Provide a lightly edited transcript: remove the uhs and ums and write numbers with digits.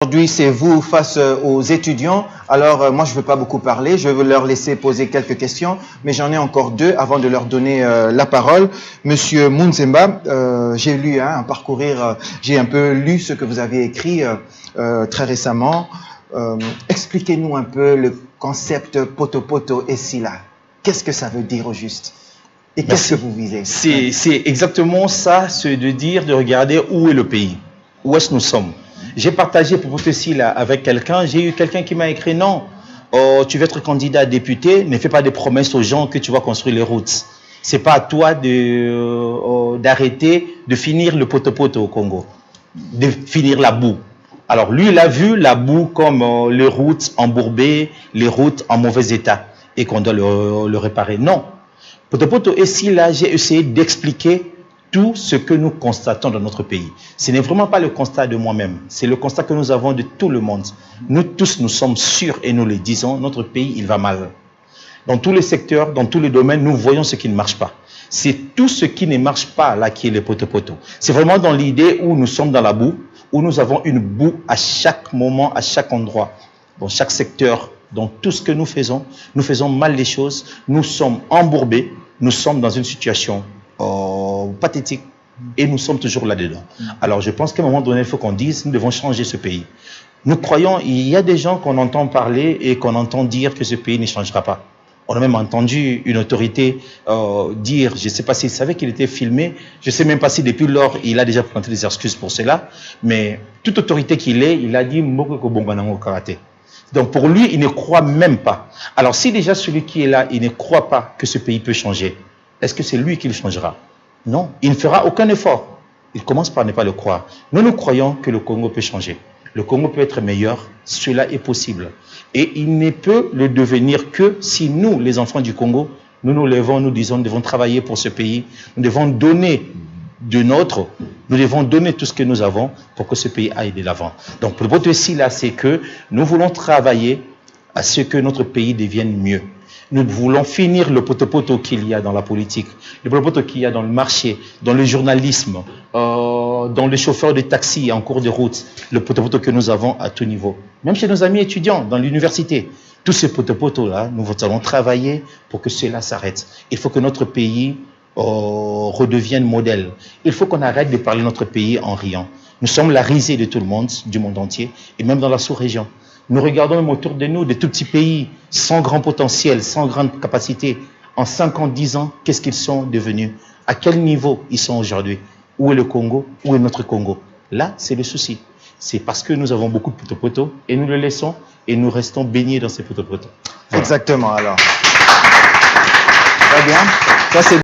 Aujourd'hui, c'est vous face aux étudiants. Alors, moi, je ne veux pas beaucoup parler. Je veux leur laisser poser quelques questions, mais j'en ai encore deux avant de leur donner la parole. Monsieur Munzemba, j'ai lu, j'ai un peu lu ce que vous avez écrit très récemment. Expliquez-nous un peu le concept poto-poto et sila. Qu'est-ce que ça veut dire au juste? Et qu'est-ce que vous visez? C'est exactement ça, c'est de dire, de regarder où est le pays, où est-ce que nous sommes. J'ai partagé pour ceci là avec quelqu'un, j'ai eu quelqu'un qui m'a écrit non, tu veux être candidat à député, ne fais pas des promesses aux gens que tu vas construire les routes. C'est pas à toi d'arrêter de finir le poto-poto au Congo, de finir la boue. Alors lui, il a vu la boue comme les routes embourbées, les routes en mauvais état et qu'on doit le réparer. Non. Poto-poto, et si là, j'ai essayé d'expliquer tout ce que nous constatons dans notre pays. Ce n'est vraiment pas le constat de moi-même, c'est le constat que nous avons de tout le monde. Nous tous, nous sommes sûrs et nous le disons, notre pays, il va mal. Dans tous les secteurs, dans tous les domaines, nous voyons ce qui ne marche pas. C'est tout ce qui ne marche pas là qui est le poto-poto. C'est vraiment dans l'idée où nous sommes dans la boue, où nous avons une boue à chaque moment, à chaque endroit, dans chaque secteur, dans tout ce que nous faisons mal les choses, nous sommes embourbés, nous sommes dans une situation pathétique et nous sommes toujours là-dedans. Alors je pense qu'à un moment donné, il faut qu'on dise, nous devons changer ce pays. Nous croyons, il y a des gens qu'on entend parler et qu'on entend dire que ce pays ne changera pas. On a même entendu une autorité dire, je ne sais pas s'il savait qu'il était filmé, je ne sais même pas si depuis lors il a déjà présenté des excuses pour cela, mais toute autorité qu'il est, il a dit Mboko Bonganango Karaté. Donc pour lui, il ne croit même pas. Alors si déjà celui qui est là, il ne croit pas que ce pays peut changer, est-ce que c'est lui qui le changera? Non, il ne fera aucun effort. Il commence par ne pas le croire. Nous, nous croyons que le Congo peut changer. Le Congo peut être meilleur. Cela est possible. Et il ne peut le devenir que si nous, les enfants du Congo, nous nous levons, nous disons, nous devons travailler pour ce pays. Nous devons donner de notre, nous devons donner tout ce que nous avons pour que ce pays aille de l'avant. Donc, le but ici, là, c'est que nous voulons travailler à ce que notre pays devienne mieux. Nous voulons finir le poto-poto qu'il y a dans la politique, le poto-poto qu'il y a dans le marché, dans le journalisme, dans les chauffeurs de taxi en cours de route, le poto-poto que nous avons à tout niveau. Même chez nos amis étudiants, dans l'université. Tous ces poto-potos-là, nous allons travailler pour que cela s'arrête. Il faut que notre pays redevienne modèle. Il faut qu'on arrête de parler de notre pays en riant. Nous sommes la risée de tout le monde, du monde entier, et même dans la sous-région. Nous regardons même autour de nous des tout petits pays sans grand potentiel, sans grande capacité. En 5 ans, 10 ans, qu'est-ce qu'ils sont devenus? À quel niveau ils sont aujourd'hui? Où est le Congo? Où est notre Congo? Là, c'est le souci. C'est parce que nous avons beaucoup de poto-poto et nous le laissons et nous restons baignés dans ces poto-poto. Voilà. Exactement, alors. Très bien. Ça, c'est